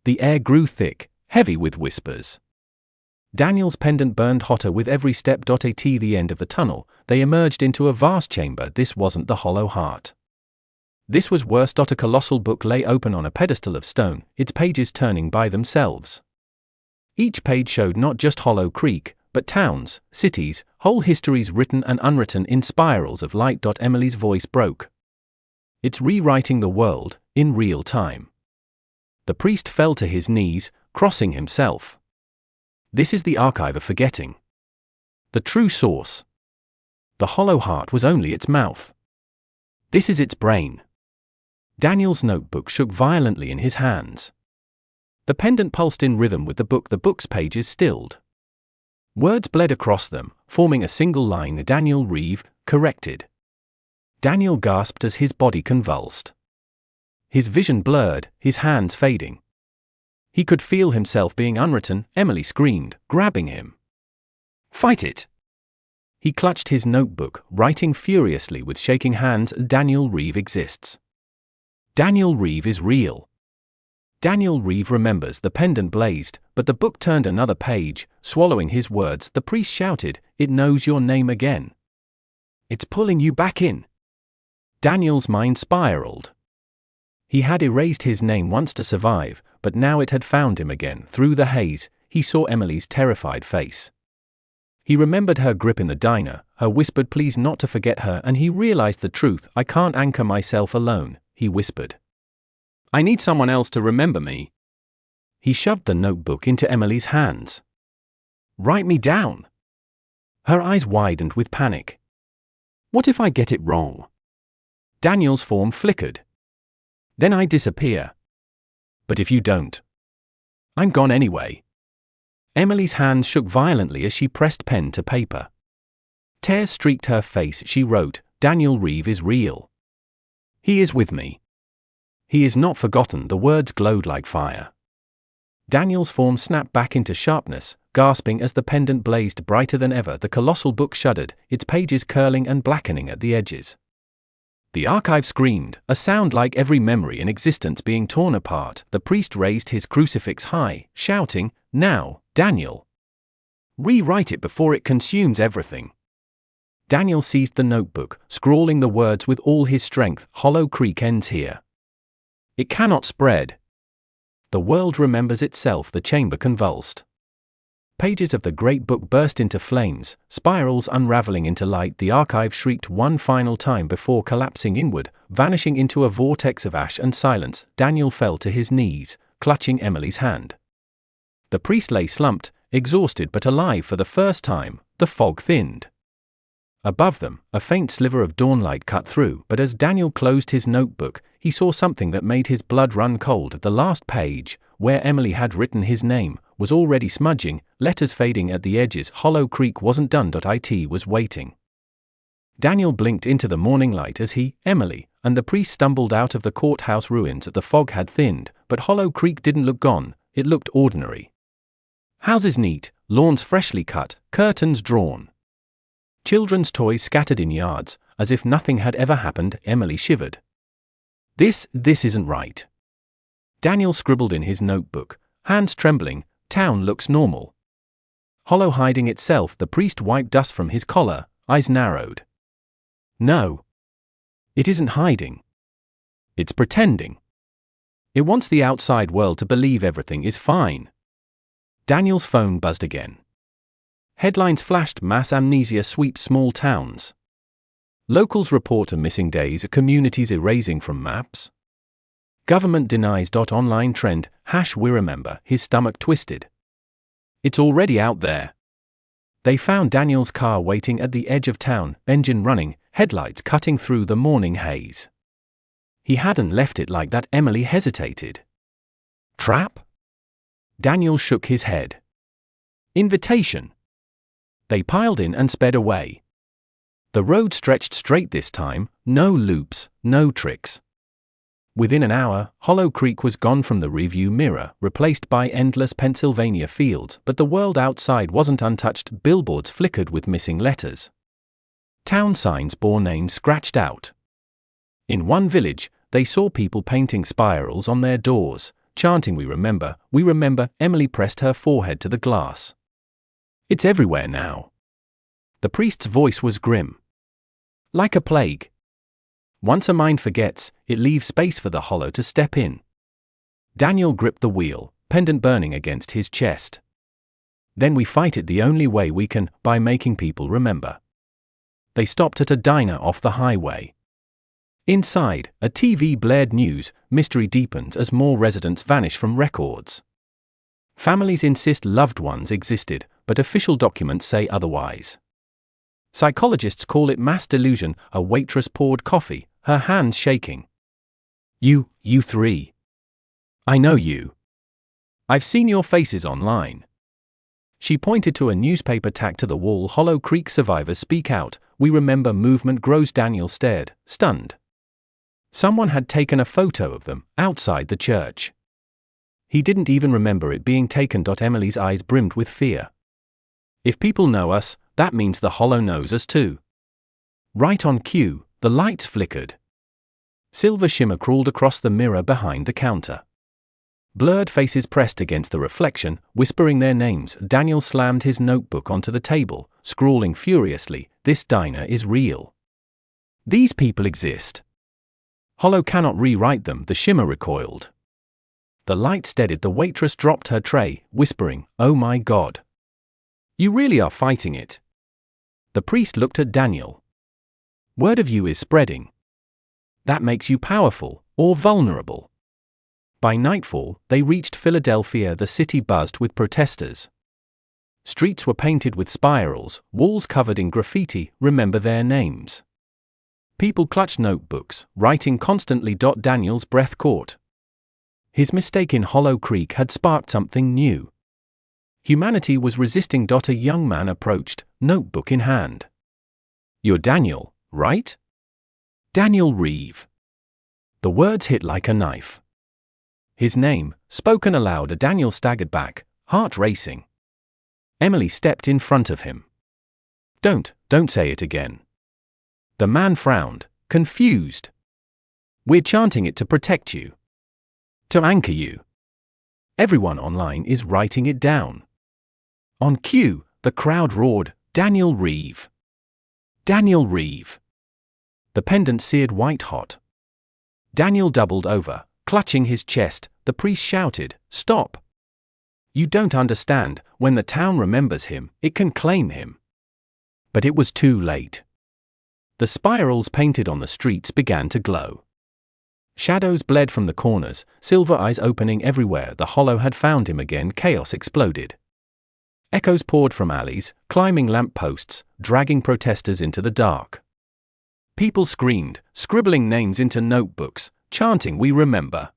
S1: The air grew thick, heavy with whispers. Daniel's pendant burned hotter with every step. At the end of the tunnel, they emerged into a vast chamber. This wasn't the Hollow Heart. This was worse. A colossal book lay open on a pedestal of stone, its pages turning by themselves. Each page showed not just Hollow Creek, but towns, cities, whole histories written and unwritten in spirals of light. Emily's voice broke. "It's rewriting the world, in real time." The priest fell to his knees, crossing himself. "This is the archive of forgetting. The true source. The Hollow Heart was only its mouth. This is its brain." Daniel's notebook shook violently in his hands. The pendant pulsed in rhythm with the book's pages stilled. Words bled across them, forming a single line. "Daniel Reeve, corrected." Daniel gasped as his body convulsed. His vision blurred, his hands fading. He could feel himself being unwritten. Emily screamed, grabbing him. "Fight it!" He clutched his notebook, writing furiously with shaking hands. "Daniel Reeve exists. Daniel Reeve is real." Daniel Reeve remembers. The pendant blazed, but the book turned another page, swallowing his words. The priest shouted, "It knows your name again. It's pulling you back in." Daniel's mind spiraled. He had erased his name once to survive, but now it had found him again. Through the haze, he saw Emily's terrified face. He remembered her grip in the diner, her whispered pleas not to forget her, and he realized the truth. "I can't anchor myself alone," he whispered. "I need someone else to remember me." He shoved the notebook into Emily's hands. "Write me down." Her eyes widened with panic. "What if I get it wrong?" Daniel's form flickered. "Then I disappear." "But if you don't?" "I'm gone anyway." Emily's hands shook violently as she pressed pen to paper. Tears streaked her face. She wrote, "Daniel Reeve is real. He is with me. He is not forgotten." The words glowed like fire. Daniel's form snapped back into sharpness, gasping as the pendant blazed brighter than ever. The colossal book shuddered, its pages curling and blackening at the edges. The archive screamed, a sound like every memory in existence being torn apart. The priest raised his crucifix high, shouting, "Now, Daniel! Rewrite it before it consumes everything." Daniel seized the notebook, scrawling the words with all his strength. "Hollow Creek ends here. It cannot spread. The world remembers itself, the chamber convulsed. Pages of the great book burst into flames, spirals unraveling into light. The archive shrieked one final time before collapsing inward, vanishing into a vortex of ash and silence. Daniel fell to his knees, clutching Emily's hand. The priest lay slumped, exhausted but alive for the first time. The fog thinned. Above them, a faint sliver of dawnlight cut through, but as Daniel closed his notebook, he saw something that made his blood run cold. The last page, where Emily had written his name, was already smudging, letters fading at the edges. Hollow Creek wasn't done. It was waiting. Daniel blinked into the morning light as he, Emily, and the priest stumbled out of the courthouse ruins. The fog had thinned, but Hollow Creek didn't look gone. It looked ordinary. Houses neat, lawns freshly cut, curtains drawn. Children's toys scattered in yards, as if nothing had ever happened. Emily shivered. This isn't right. Daniel scribbled in his notebook, hands trembling. Town looks normal. Hollow hiding itself. The priest wiped dust from his collar, eyes narrowed. No. It isn't hiding. It's pretending. It wants the outside world to believe everything is fine. Daniel's phone buzzed again. Headlines flashed. Mass amnesia sweeps small towns. Locals report missing days. Communities erasing from maps. Government denies. Online trend, #we remember. His stomach twisted. It's already out there. They found Daniel's car waiting at the edge of town, engine running, headlights cutting through the morning haze. He hadn't left it like that. Emily hesitated. Trap? Daniel shook his head. Invitation. They piled in and sped away. The road stretched straight this time, no loops, no tricks. Within an hour, Hollow Creek was gone from the rearview mirror, replaced by endless Pennsylvania fields, but the world outside wasn't untouched. Billboards flickered with missing letters. Town signs bore names scratched out. In one village, they saw people painting spirals on their doors, chanting, we remember, we remember." Emily pressed her forehead to the glass. It's everywhere now. The priest's voice was grim. Like a plague. Once a mind forgets, it leaves space for the hollow to step in. Daniel gripped the wheel, pendant burning against his chest. Then we fight it the only way we can, by making people remember. They stopped at a diner off the highway. Inside, a TV blared news. Mystery deepens as more residents vanish from records. Families insist loved ones existed, but official documents say otherwise. Psychologists call it mass delusion. A waitress poured coffee, her hands shaking. You three. I know you. I've seen your faces online. She pointed to a newspaper tacked to the wall. Hollow Creek survivors speak out. We remember movement grows. Daniel stared, stunned. Someone had taken a photo of them, outside the church. He didn't even remember it being taken. Emily's eyes brimmed with fear. If people know us, that means the hollow knows us too. Right on cue, the lights flickered. Silver shimmer crawled across the mirror behind the counter. Blurred faces pressed against the reflection, whispering their names. Daniel slammed his notebook onto the table, scrawling furiously, "This diner is real. These people exist. Hollow cannot rewrite them." The shimmer recoiled. The light steadied. The waitress dropped her tray, whispering, "Oh my God. You really are fighting it." The priest looked at Daniel. "Word of you is spreading. That makes you powerful, or vulnerable." By nightfall, they reached Philadelphia. The city buzzed with protesters. Streets were painted with spirals, walls covered in graffiti, "Remember their names." People clutched notebooks, writing constantly. Daniel's breath caught. His mistake in Hollow Creek had sparked something new. Humanity was resisting. A young man approached, notebook in hand. "You're Daniel, right?" "Daniel Reeve." The words hit like a knife. His name, spoken aloud. Daniel staggered back, heart racing. Emily stepped in front of him. Don't say it again." The man frowned, confused. "We're chanting it to protect you. To anchor you. Everyone online is writing it down." On cue, the crowd roared, "Daniel Reeve! Daniel Reeve!" The pendant seared white hot. Daniel doubled over, clutching his chest. The priest shouted, stop. You don't understand, when the town remembers him, it can claim him. But it was too late. The spirals painted on the streets began to glow. Shadows bled from the corners, silver eyes opening everywhere. The Hollow had found him again. Chaos exploded. Echoes poured from alleys, climbing lamp posts, dragging protesters into the dark. People screamed, scribbling names into notebooks, chanting, "We remember."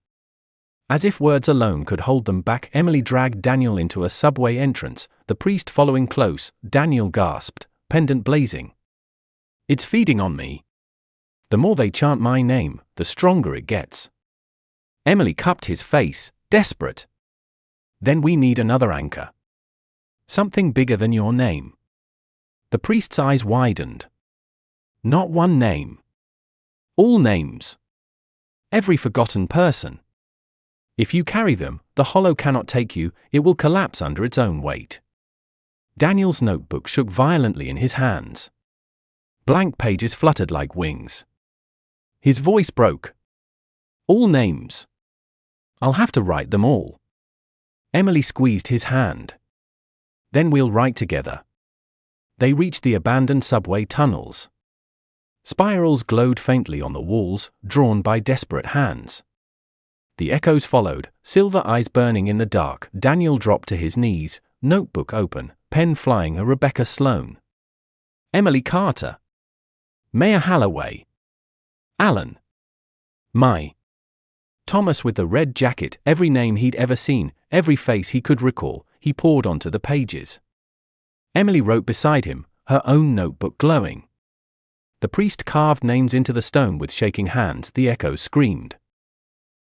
S1: As if words alone could hold them back, Emily dragged Daniel into a subway entrance, the priest following close. Daniel gasped, pendant blazing. "It's feeding on me. The more they chant my name, the stronger it gets." Emily cupped his face, desperate. "Then we need another anchor. Something bigger than your name." The priest's eyes widened. "Not one name. All names. Every forgotten person. If you carry them, the Hollow cannot take you, it will collapse under its own weight." Daniel's notebook shook violently in his hands. Blank pages fluttered like wings. His voice broke. "All names. I'll have to write them all." Emily squeezed his hand. "Then we'll write together." They reached the abandoned subway tunnels. Spirals glowed faintly on the walls, drawn by desperate hands. The echoes followed, silver eyes burning in the dark. Daniel dropped to his knees, notebook open, pen flying. A Rebecca Sloan. Emily Carter. Mayor Halloway. Alan. My. Thomas with the red jacket. Every name he'd ever seen, every face he could recall, he poured onto the pages. Emily wrote beside him, her own notebook glowing. The priest carved names into the stone with shaking hands. The echoes screamed.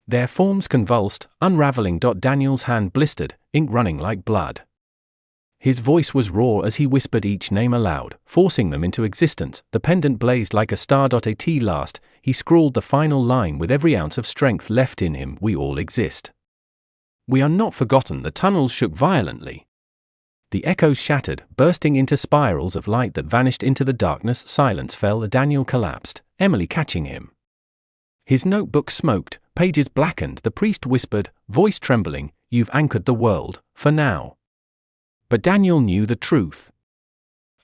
S1: Their forms convulsed, unraveling. Daniel's hand blistered, ink running like blood. His voice was raw as he whispered each name aloud, forcing them into existence. The pendant blazed like a star. At last, he scrawled the final line with every ounce of strength left in him. "We all exist. We are not forgotten." The tunnels shook violently. The echoes shattered, bursting into spirals of light that vanished into the darkness. Silence fell. Daniel collapsed, Emily catching him. His notebook smoked, pages blackened. The priest whispered, voice trembling, "You've anchored the world, for now." But Daniel knew the truth.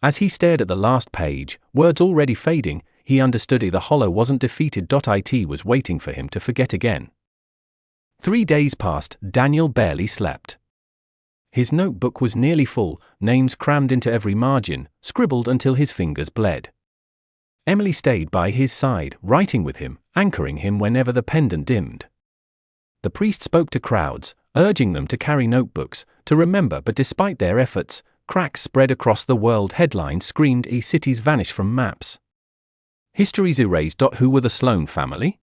S1: As he stared at the last page, words already fading, he understood the Hollow wasn't defeated. It was waiting for him to forget again. 3 days passed. Daniel barely slept. His notebook was nearly full, names crammed into every margin, scribbled until his fingers bled. Emily stayed by his side, writing with him, anchoring him whenever the pendant dimmed. The priest spoke to crowds, urging them to carry notebooks, to remember. But despite their efforts, cracks spread across the world. Headlines screamed, cities vanish from maps. Histories erased. Who were the Sloan family?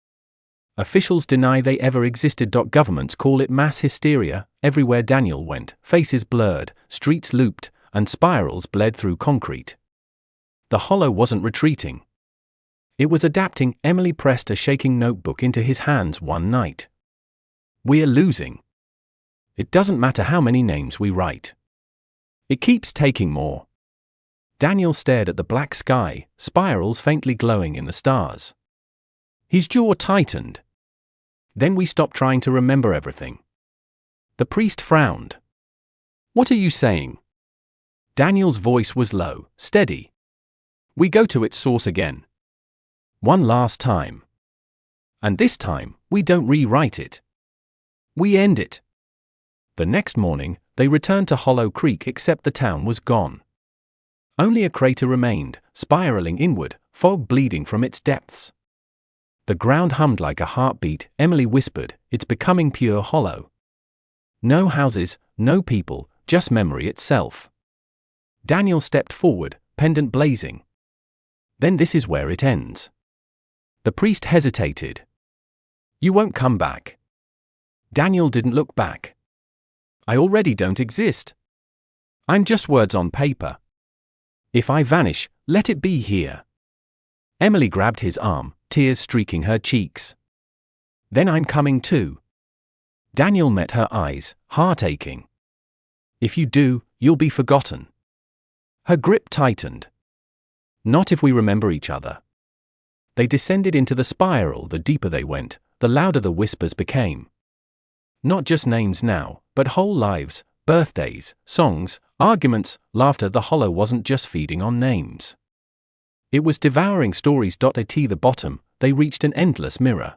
S1: Officials deny they ever existed. Governments call it mass hysteria. Everywhere Daniel went, faces blurred, streets looped, and spirals bled through concrete. The Hollow wasn't retreating. It was adapting. Emily pressed a shaking notebook into his hands one night. "We're losing. It doesn't matter how many names we write. It keeps taking more." Daniel stared at the black sky, spirals faintly glowing in the stars. His jaw tightened. "Then we stop trying to remember everything." The priest frowned. "What are you saying?" Daniel's voice was low, steady. "We go to its source again. One last time. And this time, we don't rewrite it. We end it." The next morning, they returned to Hollow Creek, except the town was gone. Only a crater remained, spiraling inward, fog bleeding from its depths. The ground hummed like a heartbeat. Emily whispered, "It's becoming pure hollow. No houses, no people, just memory itself." Daniel stepped forward, pendant blazing. "Then this is where it ends." The priest hesitated. "You won't come back." Daniel didn't look back. "I already don't exist. I'm just words on paper. If I vanish, let it be here." Emily grabbed his arm, tears streaking her cheeks. "Then I'm coming too." Daniel met her eyes, heart aching. "If you do, you'll be forgotten." Her grip tightened. "Not if we remember each other." They descended into the spiral. The deeper they went, the louder the whispers became. Not just names now, but whole lives, birthdays, songs, arguments, laughter. The hollow wasn't just feeding on names. It was devouring stories. At the bottom, they reached an endless mirror.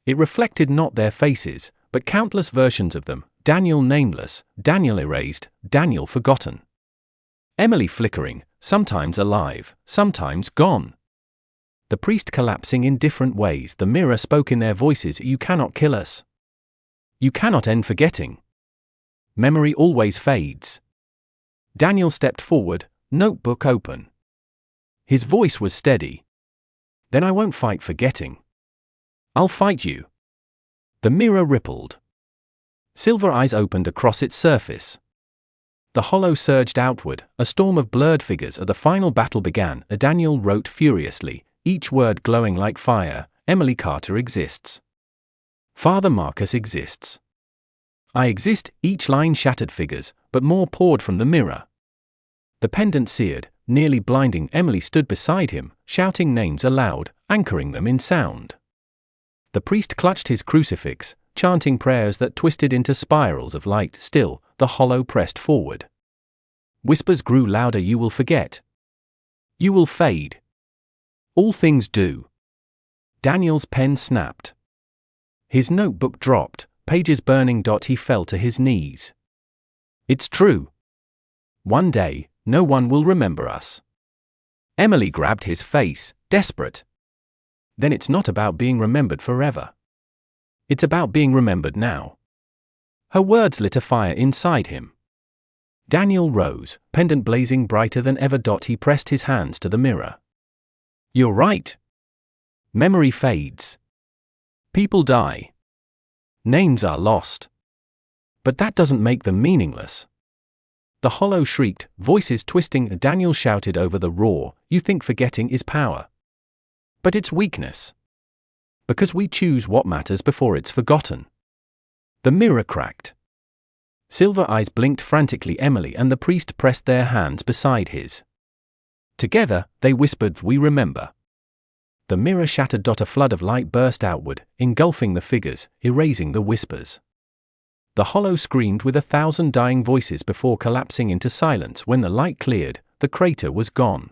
S1: It reflected not their faces, but countless versions of them: Daniel nameless, Daniel erased, Daniel forgotten. Emily flickering, sometimes alive, sometimes gone. The priest collapsing in different ways. The mirror spoke in their voices: you cannot kill us. You cannot end forgetting. Memory always fades. Daniel stepped forward, notebook open. His voice was steady. Then I won't fight forgetting. I'll fight you. The mirror rippled. Silver eyes opened across its surface. The hollow surged outward, a storm of blurred figures. As the final battle began, Daniel wrote furiously, each word glowing like fire: Emily Carter exists. Father Marcus exists. I exist. Each line shattered figures, but more poured from the mirror. The pendant seared, nearly blinding. Emily stood beside him, shouting names aloud, anchoring them in sound. The priest clutched his crucifix, chanting prayers that twisted into spirals of light. Still, the hollow pressed forward. Whispers grew louder: you will forget. You will fade. All things do. Daniel's pen snapped. His notebook dropped, pages burning. He fell to his knees. It's true. One day, no one will remember us. Emily grabbed his face, desperate. Then it's not about being remembered forever. It's about being remembered now. Her words lit a fire inside him. Daniel rose, pendant blazing brighter than ever. He pressed his hands to the mirror. You're right. Memory fades. People die. Names are lost. But that doesn't make them meaningless. The hollow shrieked, voices twisting. Daniel shouted over the roar, you think forgetting is power. But it's weakness. Because we choose what matters before it's forgotten. The mirror cracked. Silver eyes blinked frantically. Emily and the priest pressed their hands beside his. Together, they whispered, we remember. The mirror shattered. A flood of light burst outward, engulfing the figures, erasing the whispers. The hollow screamed with 1,000 dying voices before collapsing into silence. When the light cleared, the crater was gone.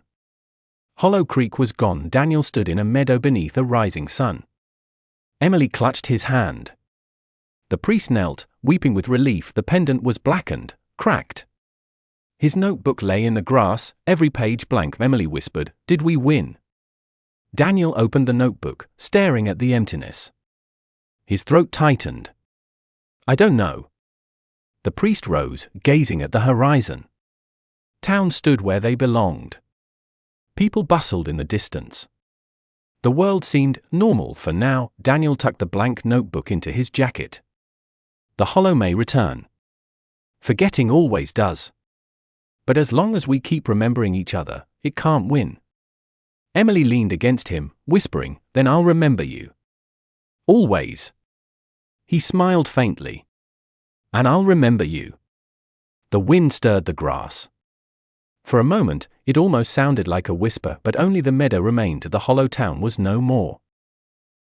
S1: Hollow Creek was gone. Daniel stood in a meadow beneath a rising sun. Emily clutched his hand. The priest knelt, weeping with relief. The pendant was blackened, cracked. His notebook lay in the grass, every page blank. Emily whispered, did we win? Daniel opened the notebook, staring at the emptiness. His throat tightened. I don't know. The priest rose, gazing at the horizon. Towns stood where they belonged. People bustled in the distance. The world seemed normal for now. Daniel tucked the blank notebook into his jacket. The hollow may return. Forgetting always does. But as long as we keep remembering each other, it can't win. Emily leaned against him, whispering, then I'll remember you. Always. He smiled faintly. And I'll remember you. The wind stirred the grass. For a moment, it almost sounded like a whisper, but only the meadow remained. The hollow town was no more.